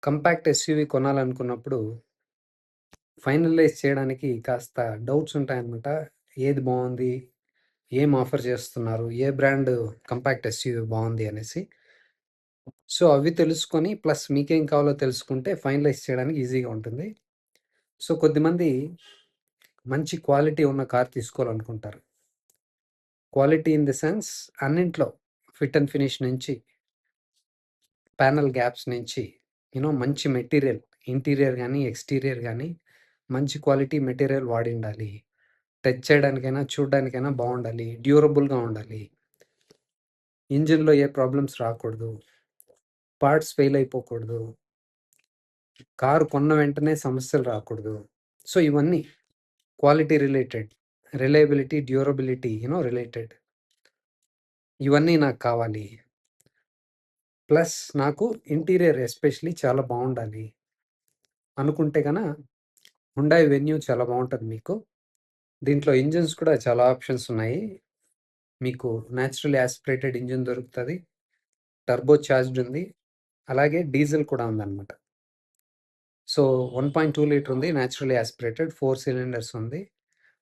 Compact SUV కొనాలనుకున్నప్పుడు finalise చేయడానికి కాస్త doubts ఉంటాయన్నమాట. ఏది బావుంది? ఏం ఆఫర్ చేస్తున్నారు? ఏ బ్రాండ్ కంపాక్ట్ ఎస్యూవీ బావుంది అనేసి. సో, అవి తెలుసుకొని ప్లస్ మీకేం కావాలో తెలుసుకుంటే ఫైనలైజ్ చేయడానికి ఈజీగా ఉంటుంది. సో, కొద్దిమంది మంచి క్వాలిటీ ఉన్న కార్ తీసుకోవాలనుకుంటారు. క్వాలిటీ ఇన్ ది సెన్స్ అన్నింట్లో ఫిట్ అండ్ ఫినిష్ నుంచి, ప్యానెల్ గ్యాప్స్ నుంచి, మంచి మెటీరియల్ ఇంటీరియర్ గానీ, ఎక్స్‌టీరియర్ గానీ మంచి క్వాలిటీ మెటీరియల్ వాడిండాలి. టచ్ చేయడానికైనా, చూడ్డానికైనా బావుండాలి. డ్యూరబుల్‌గా ఉండాలి. ఇంజిన్‌లో ఏ ప్రాబ్లమ్స్ రాకూడదు. పార్ట్స్ ఫెయిల్ అయిపోకూడదు. కారు కొన్న వెంటనే సమస్యలు రాకూడదు. సో, ఇవన్నీ quality related, reliability, durability related. ఇవన్నీ నాకు కావాలి. ప్లస్ నాకు ఇంటీరియర్ ఎస్పెషల్లీ చాలా బావుండాలి అనుకుంటే హుండాయ్ వెన్యూ చాలా బావుంటది మీకు. దీంట్లో ఇంజిన్స్ కూడా చాలా ఆప్షన్స్ ఉన్నాయి. మీకు నేచురల్లీ యాస్పిరేటెడ్ ఇంజిన్ దొరుకుతది. టర్బో చార్జ్డ్ ఉంది. అలాగే డీజిల్ కూడా ఉందన్నమాట. సో, 1.2 లీటర్ ఉంది. నేచురల్లీ యాస్పిరేటెడ్ 4 సిలిండర్స్ ఉంది.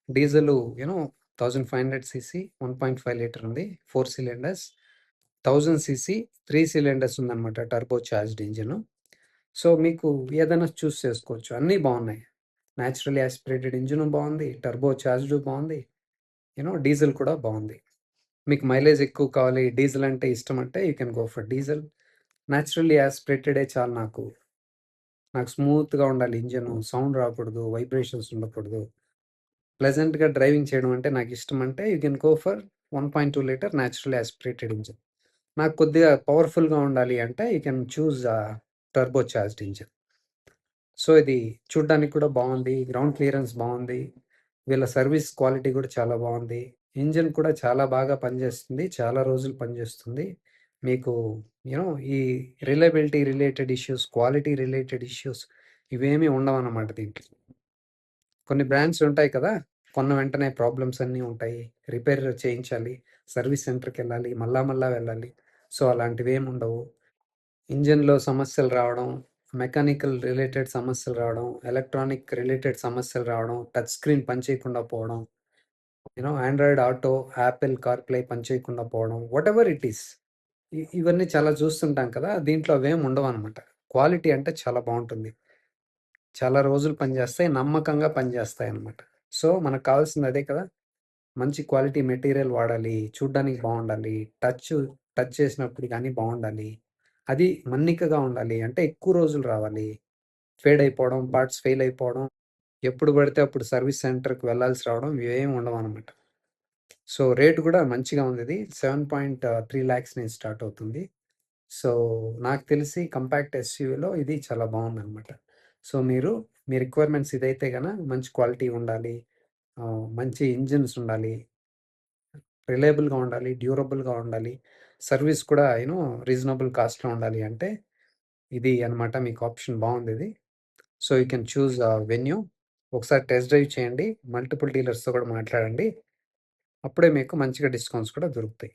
డీజిలు 1500 సీసీ 1.5 లీటర్ ఉంది. 4 సిలిండర్స్. 1000 సీసీ 3 సిలిండర్స్ ఉందన్నమాట టర్బో చార్జ్డ్ ఇంజిను. సో, మీకు ఏదైనా చూస్ చేసుకోవచ్చు. అన్నీ బావున్నాయి. నేచురల్లీ యాస్పిరేటెడ్ ఇంజిను బావుంది. టర్బో చార్జ్డ్ బావుంది. డీజిల్ కూడా బావుంది. మీకు మైలేజ్ ఎక్కువ కావాలి, డీజిల్ అంటే ఇష్టమంటే you can go for diesel. Naturally యాస్పిరేటెడే చాలు నాకు. నాకు స్మూత్‌గా ఉండాలి ఇంజిను. సౌండ్ రాకూడదు, వైబ్రేషన్స్ ఉండకూడదు. ప్లెజెంట్‌గా డ్రైవింగ్ చేయడం అంటే నాకిష్టమంటే you can go for 1.2 litre naturally aspirated engine. నాకు కొద్దిగా పవర్‌ఫుల్‌గా ఉండాలి అంటే you can choose turbo charged engine. So, ఇది చూడ్డానికి కూడా బావుంది. గ్రౌండ్ క్లియరెన్స్ బావుంది. వీళ్ళ సర్విస్ క్వాలిటీ కూడా చాలా బావుంది. ఇంజిన్ కూడా చాలా బాగా పనిచేస్తుంది. చాలా రోజులు పనిచేస్తుంది. మీకు ఈ reliability related issues, quality related issues ఇవేమీ ఉండవన్నమాట దీంట్లో. కొన్ని బ్రాండ్స్ ఉంటాయి కదా! కొన్న వెంటనే ప్రాబ్లమ్స్ అన్నీ ఉంటాయి. రిపేర్ చేయించాలి. సర్వీస్ సెంటర్‌కెళ్ళాలి. మళ్ళా మళ్ళా వెళ్ళాలి. సో, అలాంటివేమి ఉండవు. ఇంజిన్‌లో సమస్యలు రావడం, మెకానికల్ రిలేటెడ్ సమస్యలు రావడం, ఎలక్ట్రానిక్ రిలేటెడ్ సమస్యలు రావడం, టచ్ స్క్రీన్ పనిచేయకుండా పోవడం, ఆండ్రాయిడ్ ఆటో, యాపిల్ కార్‌ప్లే పనిచేయకుండా పోవడం, వాటెవర్ ఇట్ ఈస్. ఇవన్నీ చాలా చూస్తుంటాం కదా! దీంట్లో అవేమి ఉండవనమాట. క్వాలిటీ అంటే చాలా బావుంటుంది. చాలా రోజులు పనిచేస్తాయి. నమ్మకంగా పనిచేస్తాయన్నమాట. సో, మనకు కావాల్సింది అదే కదా! మంచి క్వాలిటీ మెటీరియల్ వాడాలి. చూడ్డానికి బావుండాలి. టచ్ చేసినప్పుడు గానీ బావుండాలి. అది మన్నికగా ఉండాలి. అంటే ఎక్కువ రోజులు రావాలి. ఫేడ్ అయిపోవడం, పార్ట్స్ ఫెయిల్ అయిపోవడం, ఎప్పుడు పడితే అప్పుడు సర్వీస్ సెంటర్‌కి వెళ్ళాల్సి రావడం ఇవేమి ఉండవనమాట. సో, రేట్ కూడా మంచిగా ఉందిది. 7.3 లాక్స్ నుంచి స్టార్ట్ అవుతుంది. సో, నాకు తెలిసి కంపాక్ట్ ఎస్యూవీలో ఇది చాలా బావుందనమాట. సో, మీ రిక్వైర్మెంట్స్ ఇదైతే మంచి క్వాలిటీ ఉండాలి. మంచి ఇంజిన్స్ ఉండాలి. రిలయబుల్‌గా ఉండాలి. డ్యూరబుల్‌గా ఉండాలి. సర్విస్ కూడా రీజనబుల్ కాస్ట్‌లో ఉండాలి అంటే ఇది అనమాట మీకు ఆప్షన్ బావుందిది. So, you can choose Venue. ఒకసారి టెస్ట్ డ్రైవ్ చేయండి. మల్టిపుల్ డీలర్స్‌తో కూడా మాట్లాడండి. అప్పుడే మీకు మంచిగా డిస్కౌంట్స్ కూడా దొరుకుతాయి.